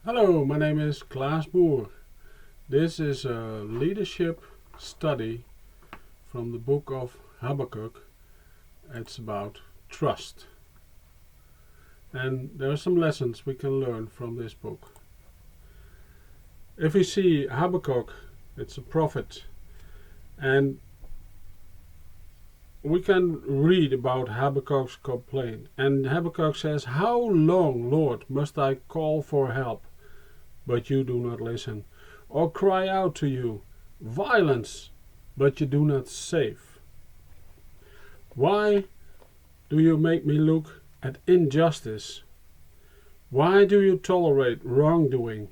Hello, my name is Klaas Boer. This is a leadership study from the book of Habakkuk. It's about trust. And there are some lessons we can learn from this book. If we see Habakkuk, it's a prophet, and we can read about Habakkuk's complaint. And Habakkuk says, "How long, Lord, must I call for help, but you do not listen, or cry out to you, violence, but you do not save? Why do you make me look at injustice? Why do you tolerate wrongdoing?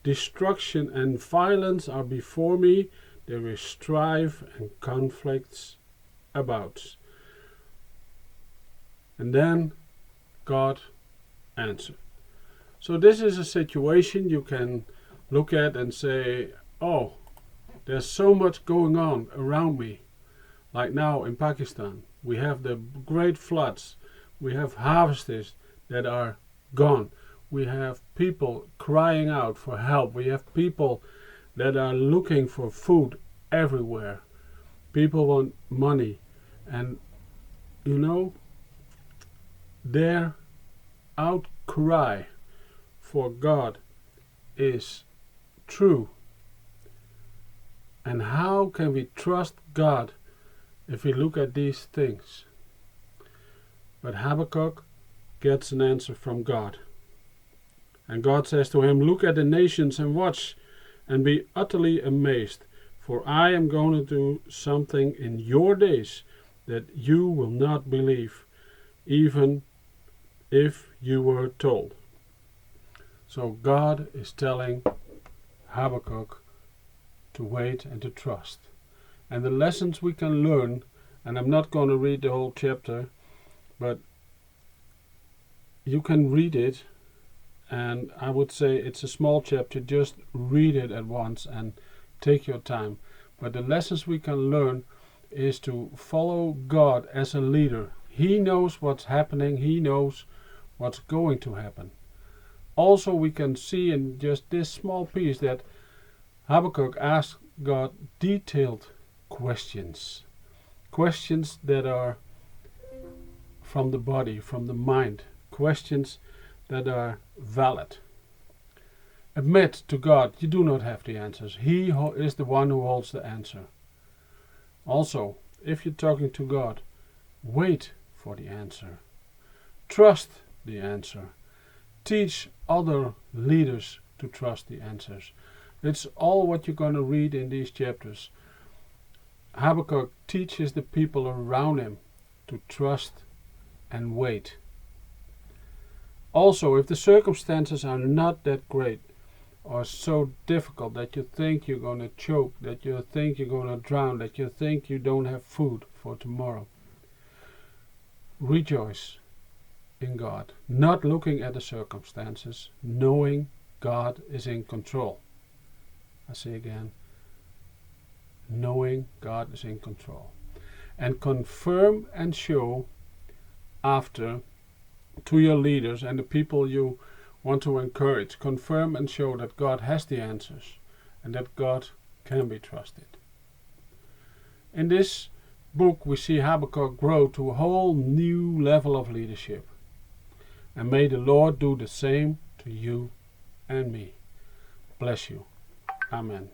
Destruction and violence are before me, there is strife and conflicts about." And then God answered. So this is a situation you can look at and say, oh, there's so much going on around me. Like now in Pakistan, we have the great floods. We have harvests that are gone. We have people crying out for help. We have people that are looking for food everywhere. People want money. And their outcry for God is true. And how can we trust God if we look at these things? But Habakkuk gets an answer from God. And God says to him, "Look at the nations and watch and be utterly amazed. For I am going to do something in your days that you will not believe, even if you were told." So God is telling Habakkuk to wait and to trust. And the lessons we can learn, and I'm not going to read the whole chapter, but you can read it, and I would say it's a small chapter, just read it at once and take your time. But the lessons we can learn is to follow God as a leader. He knows what's happening. He knows what's going to happen. Also, we can see in just this small piece that Habakkuk asked God detailed questions. Questions that are from the body, from the mind. Questions that are valid. Admit to God, you do not have the answers. He is the one who holds the answer. Also, if you're talking to God, wait for the answer. Trust the answer. Teach other leaders to trust the answers. It's all what you're going to read in these chapters. Habakkuk teaches the people around him to trust and wait. Also, if the circumstances are not that great, or so difficult that you think you're going to choke, that you think you're going to drown, that you think you don't have food for tomorrow, rejoice in God, not looking at the circumstances, knowing God is in control. I say again, knowing God is in control. And confirm and show after to your leaders and the people you want to encourage, confirm and show that God has the answers and that God can be trusted. In this book we see Habakkuk grow to a whole new level of leadership. And may the Lord do the same to you and me. Bless you. Amen.